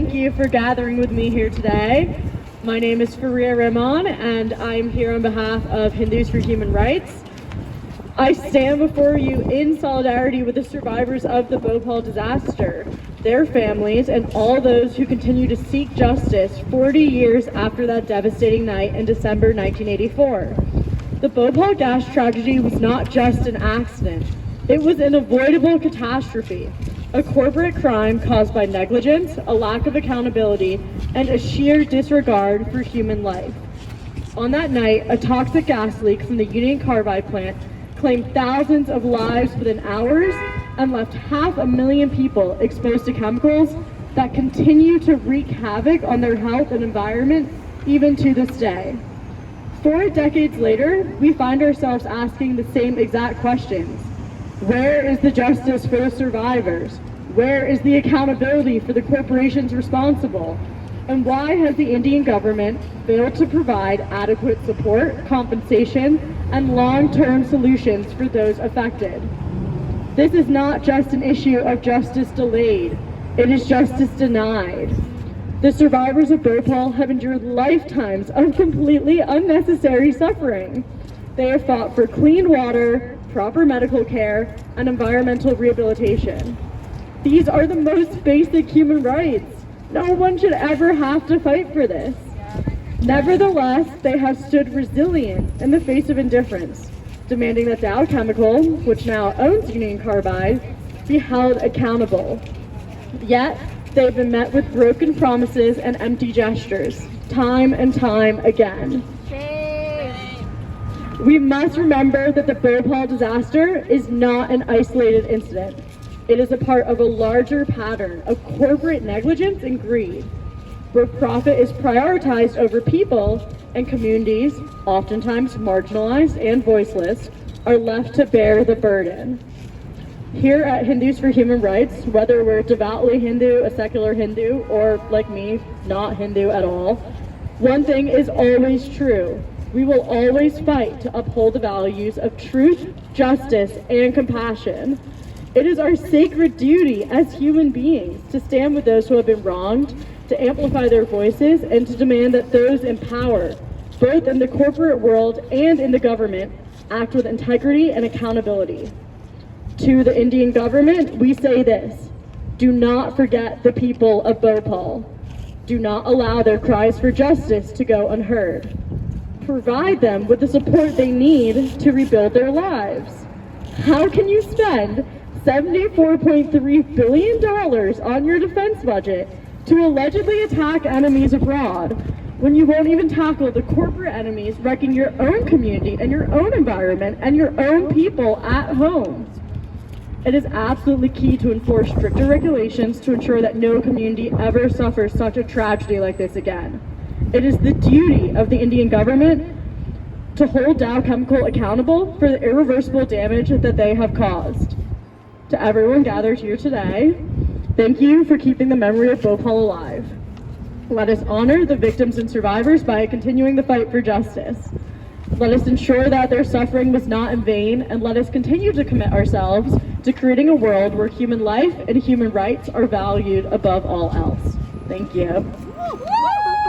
thank you for gathering with me here today. My name is Faria Rahman, and I'm here on behalf of Hindus for Human Rights. I stand before you in solidarity with the survivors of the Bhopal disaster, their families, and all those who continue to seek justice 40 years after that devastating night in December 1984. The Bhopal gas tragedy was not just an accident. It was an avoidable catastrophe, a corporate crime caused by negligence, a lack of accountability, and a sheer disregard for human life. On that night, a toxic gas leak from the Union Carbide plant claimed thousands of lives within hours and left 500,000 people exposed to chemicals that continue to wreak havoc on their health and environment even to this day. 4 decades later, we find ourselves asking the same exact questions. Where is the justice for the survivors? Where is the accountability for the corporations responsible? And why has the Indian government failed to provide adequate support, compensation, and long-term solutions for those affected? This is not just an issue of justice delayed, it is justice denied. The survivors of Bhopal have endured lifetimes of completely unnecessary suffering. They have fought for clean water, proper medical care, and environmental rehabilitation. These are the most basic human rights. No one should ever have to fight for this. Nevertheless, they have stood resilient in the face of indifference, demanding that Dow Chemical, which now owns Union Carbide, be held accountable. Yet, they've been met with broken promises and empty gestures, time and time again. We must remember that the Bhopal disaster is not an isolated incident. It is a part of a larger pattern of corporate negligence and greed, where profit is prioritized over people, and communities, oftentimes marginalized and voiceless, are left to bear the burden. Here at Hindus for Human Rights, whether we're devoutly Hindu, a secular Hindu, or like me, not Hindu at all, one thing is always true. We will always fight to uphold the values of truth, justice, and compassion. It is our sacred duty as human beings to stand with those who have been wronged, to amplify their voices, and to demand that those in power, both in the corporate world and in the government, act with integrity and accountability. To the Indian government, we say this: do not forget the people of Bhopal. Do not allow their cries for justice to go unheard. Provide them with the support they need to rebuild their lives. How can you spend $74.3 billion on your defense budget to allegedly attack enemies abroad when you won't even tackle the corporate enemies wrecking your own community and your own environment and your own people at home? It is absolutely key to enforce stricter regulations to ensure that no community ever suffers such a tragedy like this again. It is the duty of the Indian government to hold Dow Chemical accountable for the irreversible damage that they have caused. To everyone gathered here today, thank you for keeping the memory of Bhopal alive. Let us honor the victims and survivors by continuing the fight for justice. Let us ensure that their suffering was not in vain, and let us continue to commit ourselves to creating a world where human life and human rights are valued above all else. Thank you.